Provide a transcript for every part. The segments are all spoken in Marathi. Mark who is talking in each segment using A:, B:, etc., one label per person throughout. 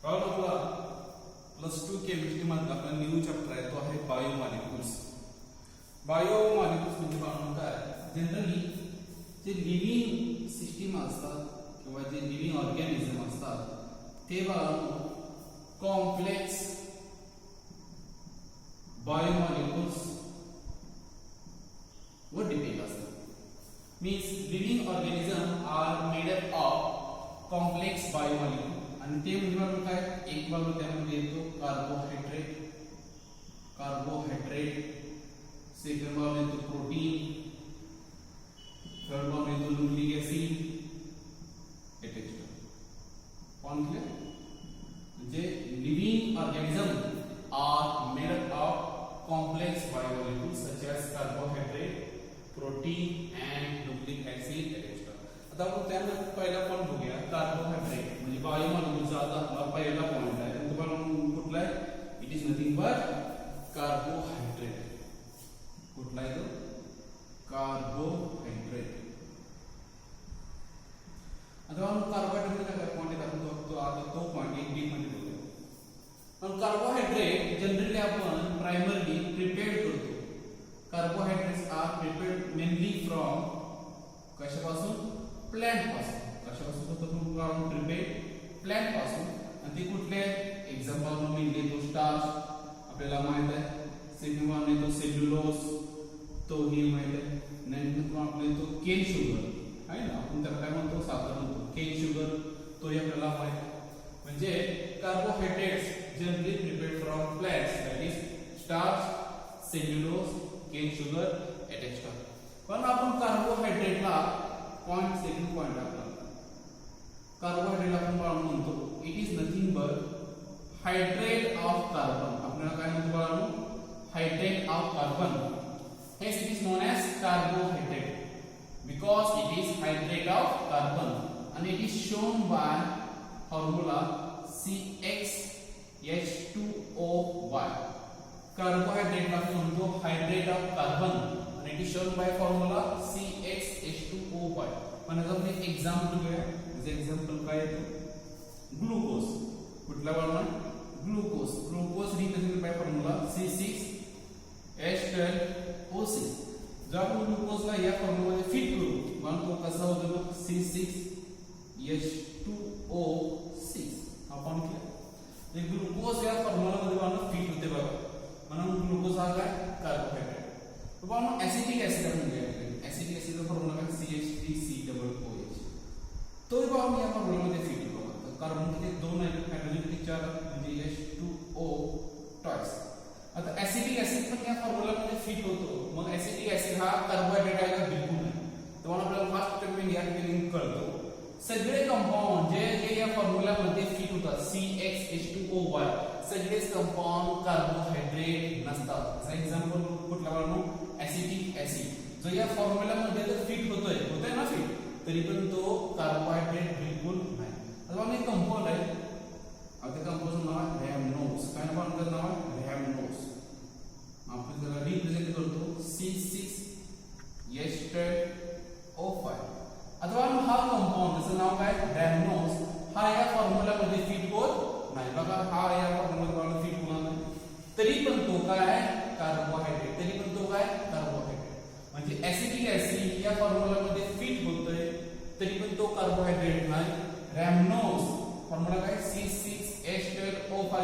A: राहुल आपला +2 केमिस्ट्री मधला आपला न्यू चॅप्टर आहे तो आहे बायो मॉलिक्युल्स. बायो मॉलिक्युल्स म्हणजे काय जनरली जे लिव्हिंग सिस्टीम असतात किंवा जे लिव्हिंग ऑर्गॅनिझम असतात ते कॉम्प्लेक्स बायो मॉलिक्युल्स वर डिपेंड असतात. Means living organism are made up of complex biomolecule आणि ते म्हणजे काय एक बाजू त्यामध्ये येतो कार्बोहायड्रेट, सेकंड बाजू येतो प्रोटीन, थर्ड बाजू येतो न्यूक्लिक ऍसिड एटसेट्रा. कौन क्लियर? म्हणजे living organism are made up of complex biomolecules such as carbohydrate, protein and nucleic acid etcetera. आता आपण त्यांना पहिला पॉइंट बघूया. कार्बोहायड्रेट म्हणजे बायो मॉलिक्युलचा आता पहिला पॉइंट आहे. तुम्हाला कुठला आहे? It is nothing but carbohydrate. कुठला आहे तो? कार्बोहायड्रेट. आता आपण कार्बोहायड्रेट काय पॉइंट आहे आपण तो आता तो पॉइंट एक डीप मध्ये बघूया. पण कार्बोहायड्रेट जनरली आपण प्रायमरली प्रिपेअर्ड करतो. Carbohydrates are prepared mainly from कशापासून? प्लांट पासून. कशापासून होतो? आपण प्रिपेअर्ड प्लांट पासून. आणि ते कुठले? एक्झाम्पल म्हणजे तो स्टार्च आपल्याला माहित आहे. सेकंड वन येतो सेल्युलोज, तो ही माहित आहे. नंतर आपल्याला तो केन शुगर आहे ना, आपण त्याला काय म्हणतो? साखर म्हणतो. केन शुगर तोही आपल्याला माहित आहे. म्हणजे carbohydrates generally prepared from plants that is starch, cellulose, cane sugar etcetera. पण आपण कार्बोहायड्रेटला पॉइंट सेकंड पॉइंट आपला कार्बोहायड्रेट आपण म्हणतो it is nothing but hydrate of carbon. आपल्याला काय म्हणतो बाळांनो? Hydrate of carbon. हेच it is known as carbohydrate because it is hydrate of carbon and it is shown by formula CxH2OY. Carbohydrate ला म्हणतो हायड्रेट ऑफ कार्बन आणि it is shown by formula CxH2OY. पण आता आपण एक एक्झाम्पल घेऊया. म्हणजे एक्झाम्पल काय येतो? ग्लुकोज. कुठला वाला? Glucose. Glucose represented by formula C6H12O6. जर आपण ग्लुकोजला या फॉर्म्युलामध्ये फिट करू मग तो कसा होतो? C6H2O6. आपण हे ग्लुकोज या फॉर्म्युलामध्ये आपण फिट होते बघा. म्हणून ग्लुकोज हा काय? कार्बोहायड्रेट. तो आपण ऍसिटिक ऍसिड म्हणजे ऍसिटिक ऍसिडचा फॉर्म्युला काय? CH3COOH. तो आपण या फॉर्म्युलामध्ये फिट करू. कार्बन मध्ये दोन हायड्रोजन चार म्हणजे H2O ट्वाइस. आता ऍसिटिक ऍसिड पण या फॉर्म्युलामध्ये फिट होतो. मग ऍसिटिक ऍसिड हा कार्बोहायड्रेट आहे का? बिलकुल नाही. तर आपल्याला फास्ट स्टेटमेंट या ठिकाणी कळतो. सगळे कंपाऊंड जे या फॉर्म्युलामध्ये फिट होतात CxH2OY सगळेच कंपाऊंड कार्बोहायड्रेट नसतात. फॉर एक्झाम्पल कुठला वाला? ऍसिटिक ऍसिड जो या फॉर्म्युलामध्ये जर फिट होतोय ना फिट, तरी पण तो कार्बोहायड्रेट बिलकुल नाही. आता एक कंपाऊंड आहे. आता कंपाऊंडचं नाव आहे रॅमनोज. काय नाव आहे? रॅमनोज. आपण त्याला रिप्रेझेंट करतो C6H12O5. अथवा हा कंपाऊंड त्याचं नाव काय? रॅमनोज. हा या फॉर्म्युलामध्ये फिट होत नाही. बघा हा या फॉर्म्युलामध्ये फिट होणार नाही. तरी पण तो काय? कार्बोहायड्रेट. तरी पण तो काय? कार्बोहायड्रेट. म्हणजे ऍसिटिक ऍसिड या फॉर्म्युलामध्ये फिट होतोय तरी पण तो कार्बोहायड्रेट नाही. रॅमनोज फॉर्म्युला काय? C6H12O5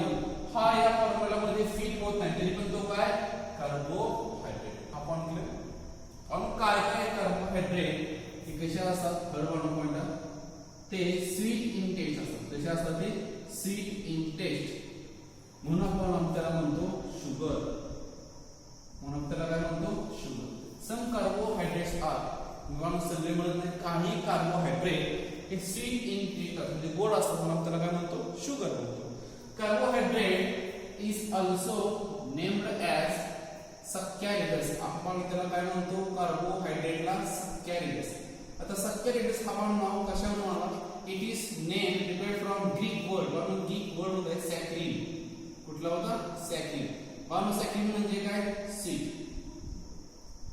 A: हा या फॉर्म्युलामध्ये फिट होत नाही तरी पण तो काय? कार्बोहायड्रेट. आपण काय काय कार्बोहायड्रेट हे कशा असतात? थर्ड पॉइंट ते स्वीट इन टेस्ट असतात. कशा असतात ते? Sweet in taste. म्हणून आपण त्याला म्हणतो शुगर. म्हणून त्याला काय म्हणतो? शुगर. सम कार्बोहायड्रेट्स आर सगळे म्हणत नाही. काही कार्बोहायड्रेट हे स्वीट इन टेस्ट असतात म्हणजे गोड असतात म्हणून त्याला काय म्हणतो? शुगर म्हणतो. Carbohydrate is also named as saccharides. आपण त्याला काय म्हणतो? कार्बोहायड्रेटला सॅकॅरिडस. आता सॅकॅरिडस हा नाव कशावरून आला? It is name prepared from Greek word. म्हणून ग्रीक वर्ड होता सॅक्रिन. कुठला होता? सॅक्रिन. म्हणून सॅक्रिन म्हणजे काय? स्वीट.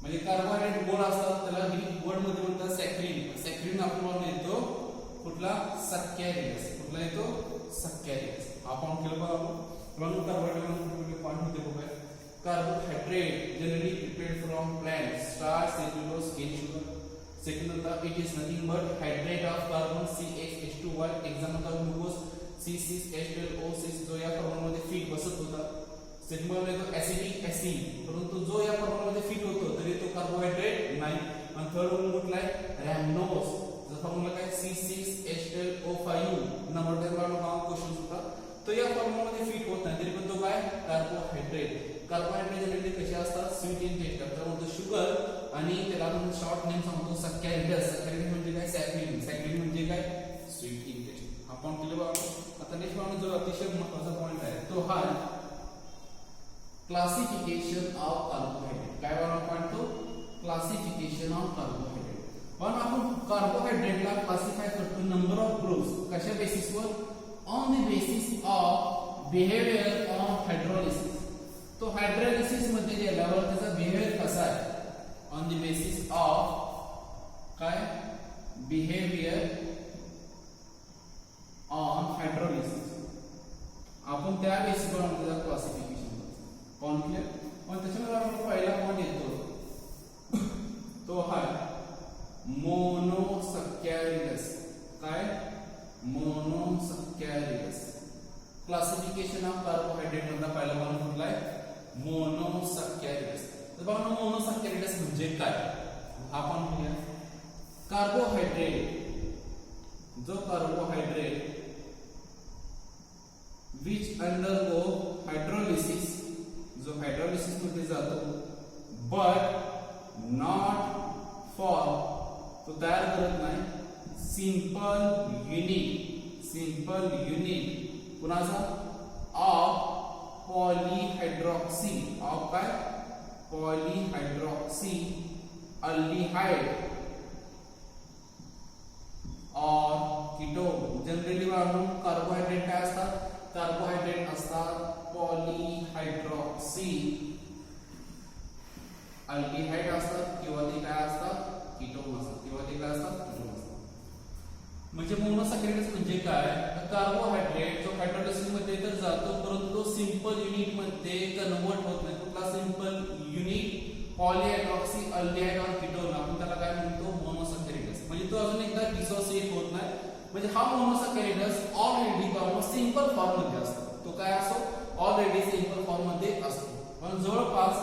A: म्हणजे कार्बोहायड्रेट गोड असतात त्याला ग्रीक वर्ड मध्ये म्हणतात सॅक्रिन. सॅक्रिन आपण येतो कुठला? सॅकॅरिडस. कुठला येतो? सॅकॅरिड्स. आपण केलं बघा म्हणून कार्बोहायड्रेट पॉइंट होते बघा. Carbohydrate generally prepared from plant starch cellulose cane sugar. Second होता it is nothing but hydrate of carbon CH2 example होता ग्लुकोज C6H12O6 जो या फॉर्म्युलामध्ये फिट बसत होता. सेकंड मध्ये तो ऍसिडिक ऍसिड परंतु जो या फॉर्म्युलामध्ये फिट होतो तरी तो कार्बोहायड्रेट नाही. आणि थर्ड वन कुठला आहे रॅमनोज जो फॉर्म्युला काय C6H12O5 नंबर 10 ला क्वेश्चन होता. तो या फॉर्म्युलामध्ये फिट होत नाही तरी पण तो काय कार्बोहायड्रेट. कार्बोहायड्रेट जनरली कसे असतात स्वीट इन टेस्ट तर म्हणतो शुगर आणि त्याला आपण शॉर्ट नेम सांगतो सॅकॅरिडस. सॅकॅरिडस म्हणजे काय सॅकरिन. सॅकरिन म्हणजे काय स्वीट इन टेस्ट. आपण केलं बघा. आता नेक्स्ट पॉइंट जो अतिशय महत्त्वाचा पॉइंट आहे तो हा क्लासिफिकेशन ऑफ कार्बोहायड्रेट. काय बघा पॉइंट तो क्लासिफिकेशन ऑफ कार्बोहायड्रेट. पण आपण कार्बोहायड्रेटला क्लासिफाय करतो नंबर ऑफ ग्रुप्स कशा बेसिसवर on the basis of behaviour of hydrolysis. तो हायड्रोलिसिस मध्ये गेल्यावर त्याचा बिहेवियर कसा आहे ऑन द बेसिस ऑफ काय बिहेवियर ऑन हायड्रोलिसिस. आपण त्या बेसिसवर त्याचा क्लासिफिकेशन करतो. कोण क्लियर. पण त्याच्यामध्ये आपण पहिला पॉइंट येतो तो हा मोनोसॅकॅरिडस. काय मोनोसॅकॅरिडस. क्लासिफिकेशन ऑफ कार्बोहायड्रेट मधला पहिला पॉइंट कुठला आहे मोनोसॅकॅरिडस. तर बघा मोनोसॅकॅरिडस म्हणजे काय आपण म्हणूया. कार्बोहायड्रेट जो कार्बोहायड्रेट विच अंडरगो हायड्रोलिसिस जो हायड्रोलिसिस मध्ये जातो बट नॉट फॉर तो तयार करत नाही सिंपल युनिट कुणाचा ऑफ पॉलीहायड्रॉक्सी ऑफ काय पॉलीहायड्रॉक्सी अल्डिहाइड और कीटोन. जनरली वापरून कार्बोहायड्रेट काय असतात कार्बोहायड्रेट असतात पॉलीहायड्रॉक्सी अल्डिहाइड असतात किंवा ते काय असतात कीटोन असतात किंवा ते काय असतात कीटोन असतात. म्हणजे मोनोसॅकॅरिडस म्हणजे काय कार्बोहायड्रेट जो हायड्रोलिसिस मध्ये तर जातो परंतु तो सिंपल युनिट मध्ये कन्वर्ट होत नाही. कुठला simple unit पॉलीहायड्रॉक्सी aldehyde or ketone आपण त्याला काय म्हणतो मोनोसॅकॅरिडस. म्हणजे तो अजून एकदा डिसोसिएट होत नाही. म्हणजे हा मोनोसॅकॅरिडस ऑलरेडी सिंपल फॉर्म मध्ये असतो. तो काय असतो ऑलरेडी सिंपल फॉर्म मध्ये असतो. पण जवळपास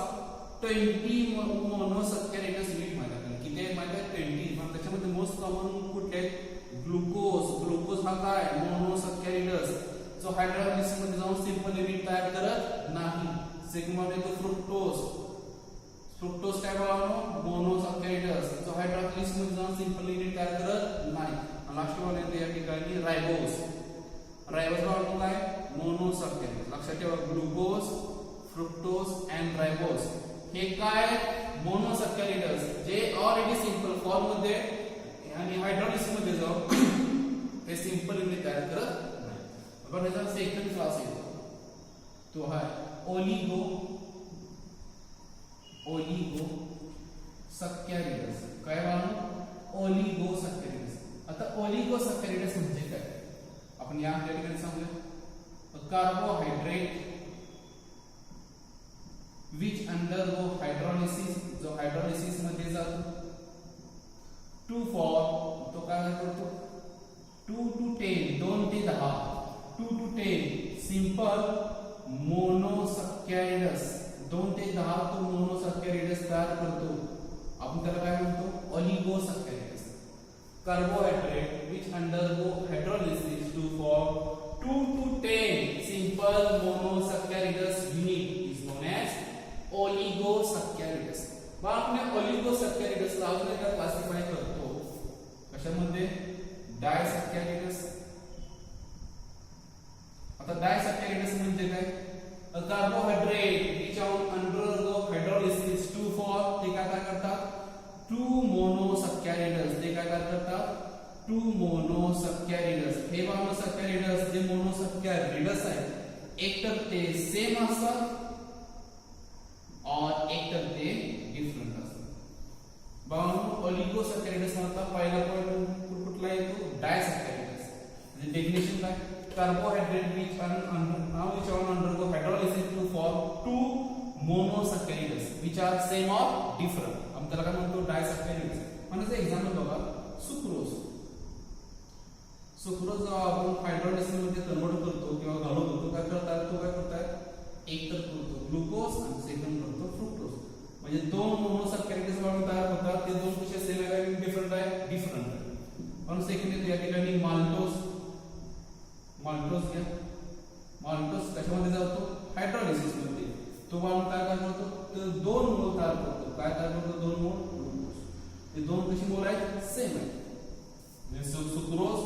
A: 20 मोनोसॅकॅरिडस युनिट माहिती आहे. किती आहेत माहिती आहे 20. पण त्याच्यामध्ये मोस्ट कॉमन कुठले ग्लुकोज हा काय मोनोसॅकॅरिडस जो हायड्रोलिसिस मध्ये जाऊन सिंपल युनिट तयार करत नाही. सेकंड मध्ये तो फ्रुक्टोज काय बघा मोनोसॅकॅरिडस जो हायड्रोलिसिस मध्ये जाऊन सिंपल युनिट तयार करत नाही. लास्ट वन येते या ठिकाणी रायबोज बघा काय मोनोसॅकॅरिडस. लक्षात ठेवा ग्लुकोज फ्रुक्टोज अँड रायबोज हे काय मोनोसॅकॅरिडस जे ऑलरेडी सिंपल फॉर्म मध्ये आणि हायड्रोलिसिस मध्ये जाऊन ते सिंपल युनिट तयार करत नाही. आपण याचा सेकंड क्लास येतो तो आहे ओलिगोसॅकॅरिडस. काय म्हणू ओलिगोसॅकॅरिडस. आता ओलिगोसॅकॅरिडस म्हणजे काय आपण या ठिकाणी सांगूया. कार्बोहायड्रेट विच अंडरगो हायड्रोलिसिस जो हायड्रोलिसिस मध्ये जातो टू फॉर तो काय करतो 2 to 10 2 ते 10 2 to 10 सिंपल मोनोसॅकॅरिडस 2 ते 10 तो मोनोसॅकॅरिडस तयार करतो. आपण त्याला काय म्हणतो oligosaccharides. Carbohydrate which undergo hydrolysis to for 2 to 10 simple monosaccharides unit is known as oligosaccharides. मग आपण ओलिगोसॅकॅरिडस ला अजून एकदा क्लासिफाय करतो कशामध्ये डायसॅकॅरिडस. आता डायसॅकॅरिडस म्हणजे काय carbohydrate which undergo hydrolysis to for ते काय करतात 2 मोनोसॅकॅरिडस. ते काय करतात 2 मोनोसॅकॅरिडस. हे मोनोसॅकॅरिडस जे मोनोसॅकॅरिडस आहे एक तर ते सेम असतात और एक तर ते डिफरंट असतात. बघा ओलिगोसॅकॅरिडस मधला पहिला पॉइंट कुठला येतो डायसॅकॅरिडस. म्हणजे डेफिनेशन काय carbohydrate which undergo hydrolysis to form two monosaccharides which are same or different. आपण त्याला काय म्हणतो डायसॅकॅरिड्स. म्हणजे एक्झाम्पल बघा सुक्रोज. सुक्रोज आपण हायड्रोलिसिस मध्ये कन्वर्ट करतो किंवा घालवतो तो काय करतात एक तर करतो ग्लुकोज आणि सेकंड करतो फ्रुक्टोज. म्हणजे दोन मोनोसॅकॅरिड्स वाढून तयार होतात. ते दोन कसे सेम आहे का डिफरंट आहे डिफरंट आहे. पण सेकंड येतो या ठिकाणी माल्टोज. माल्टोज घ्या. माल्टोज कशामध्ये जातो हायड्रोलिसिस मध्ये. तो वाढून काय करतो तर दोन मोल तयार करतो. काय तयार करतो दोन मोल ग्लुकोज. ते दोन कशी मोल आहेत सेम आहेत. म्हणजे सुक्रोज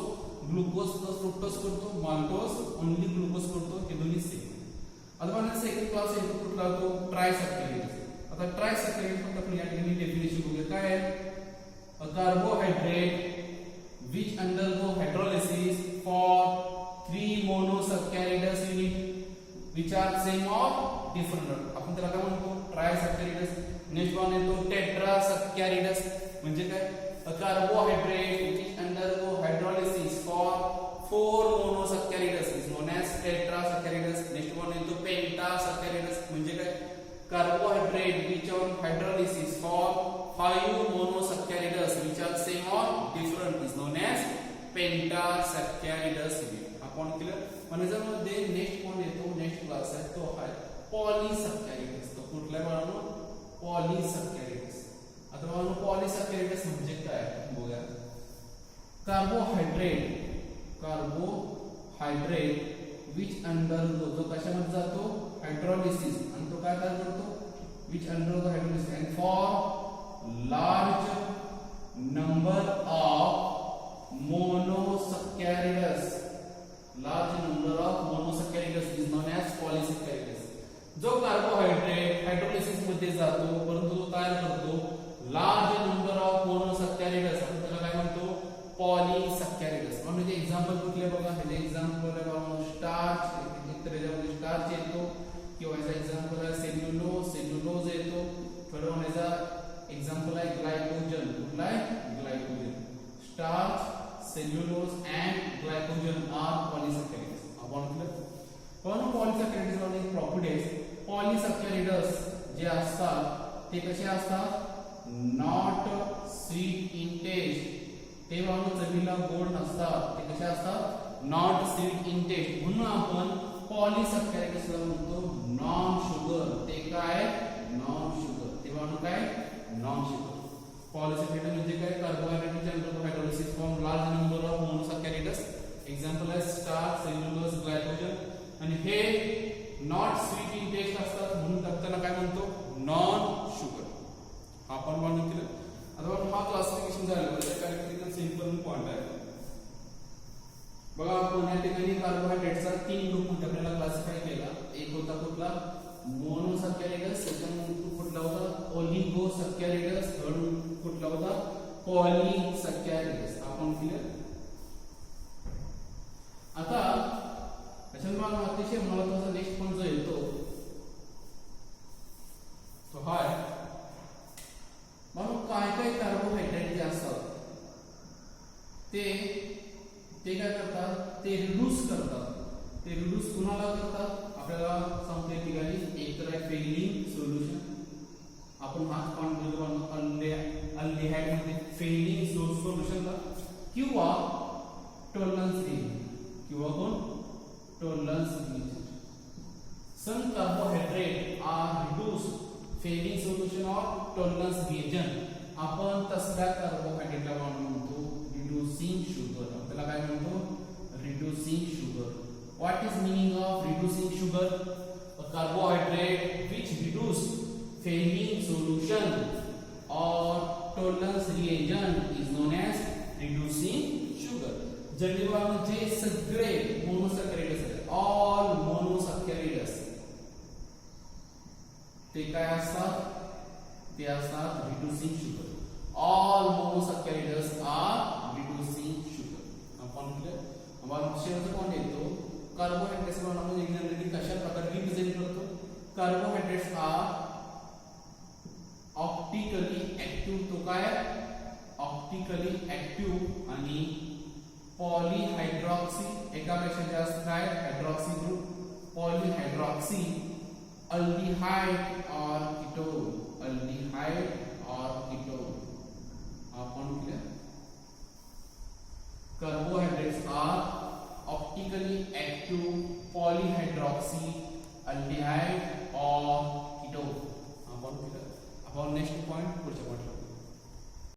A: ग्लुकोज प्लस फ्रुक्टोज करतो. माल्टोज ओन्ली ग्लुकोज करतो. हे दोन्ही सेम. आता आपण सेकंड क्लास येतो कुठला तो ट्रायसॅकॅरिड्स. आता ट्रायसॅकॅरिड फक्त आपण या ठिकाणी डेफिनेशन बघूया काय आहे. अ carbohydrate which undergo hydrolysis for three monosaccharides unit which are same or different. आपण त्याला काय म्हणतो ट्रायसॅकॅरिड्स. नेक्स्ट वन येतो टेट्रासॅकॅरिड्स. म्हणजे काय a carbohydrate which undergo hydrolysis for four monosaccharides is known as tetrasaccharides. Next one येतो pentasaccharides. म्हणजे काय carbohydrate which on hydrolysis for five monosaccharides which are same or different is known as pentasaccharides. आपण केलं म्हणजे जर मध्ये नेक्स्ट वन येतो नेक्स्ट क्लास आहे तो आहे पॉलीसॅकॅरिड्स. तो कुठला बाळांनो पॉलीसॅकॅरिड्स. आता बाळांनो पॉलीसॅकॅरिड्स म्हणजे काय बघूया. कार्बोहायड्रेट which undergo जो कशामध्ये जातो हायड्रोलिसिस आणि तो काय करतो which undergo hydrolysis and for large number of monosaccharides. large number of monosaccharides is known as polysaccharides. जो कार्बोहायड्रेट हायड्रोलिसिस मध्ये जातो परंतु तो तयार करतो लार्ज नंबर ऑफ मोनोसॅकॅरिड्स. आपण त्याला काय म्हणतो पॉलीसॅकॅरिड्स. म्हणजे एक्झाम्पल कुठले बघा. हे एक्झाम्पल आहे बघा स्टार्च. एक तर याच्यामध्ये स्टार्च येतो किंवा याचा एक्झाम्पल आहे सेल्युलोज येतो. थर्ड वन याचा एक्झाम्पल आहे ग्लायकोजन. कुठला आहे glycogen. Starch cellulose and glycogen are polysaccharides. आपण पण पॉलीसॅकॅरिड्स मध्ये एक प्रॉपर्टी आहे. पॉलीसॅकॅरिड्स जे असतात ते कसे असतात नॉट स्वीट इन टेस्ट. ते चवीला गोड नसतात. ते कसे असतात नॉट स्वीट इन टेस्ट. म्हणून आपण पॉलीसॅकॅरिड्स ला म्हणतो नॉन शुगर. ते काय नॉन शुगर. ते काय नॉन शुगर. पॉलीसॅकॅरिड म्हणजे काय carbohydrate undergo hydrolysis form large number of monosaccharides. Example आहे स्टार्च सेल्युलोज ग्लायकोजन. आणि हे नॉट स्वीट इन टेस्ट असतात म्हणून त्याला काय म्हणतो नॉन शुगर. आपण म्हणून केलं. आता हा क्लासिफिकेशन झालं म्हणजे कॅरेक्टरिस्टिक सिंपल पॉइंट आहे. बघा आपण या ठिकाणी कार्बोहायड्रेटचा तीन ग्रुप मध्ये आपल्याला क्लासिफाय केला. एक होता कुठला मोनोसॅकॅरिड्स. सेकंड कुठला होता ओलिगोसॅकॅरिड्स. थर्ड कुठला होता पॉलीसॅकॅरिड्स. आपण क्लियर. आता त्याच्यामुळे अतिशय महत्त्वाचा नेक्स्ट पॉइंट जो येतो तो हा आहे म्हणून काय काय कार्बोहायड्रेट जे असतात ते काय करतात ते रिड्यूस करतात. ते रिड्यूस कुणाला करतात आपल्याला सांगते ठिकाणी. एक तर आहे फेलिंग सोल्युशन. आपण हाच पॉइंट बघतो अल्डिहाइड मध्ये फेलिंग सोल्युशन किंवा टॉलरन्स रिएजंट किंवा कोण Tollens reagent. Some carbohydrate are reduced Fehling solution of Tollens reagent. आपण तसल्या कार्बोहायड्रेटला म्हणतो रिड्यूसिंग शुगर. त्याला काय म्हणतो reducing sugar. What is meaning of reducing sugar. A carbohydrate which reduce Fehling solution or Tollens reagent is known as reducing sugar. Generally जे सगळे मोनोसॅकॅरिड्स आहेत ऑल मोनोसॅकॅरिड्स ते काय असतात ते असतात reducing sugar. All monosaccharides are reducing sugar. आपण क्लियर. शेवटचा पॉइंट येतो कार्बोहायड्रेट्स आपण जनरली कशा प्रकारे रिप्रेझेंट करतो. Carbohydrates are optically active. तो काय ऑप्टिकली ऍक्टिव्ह आणि पॉलीहायड्रॉक्सी, एकापेक्षा जास्त काय hydroxy group, polyhydroxy aldehyde or ketone, aldehyde or ketone. आपण clear. Carbohydrates are optically active polyhydroxy aldehyde or ketone. आपण नेक्स्ट पॉइंट पुढच्या पॉइंट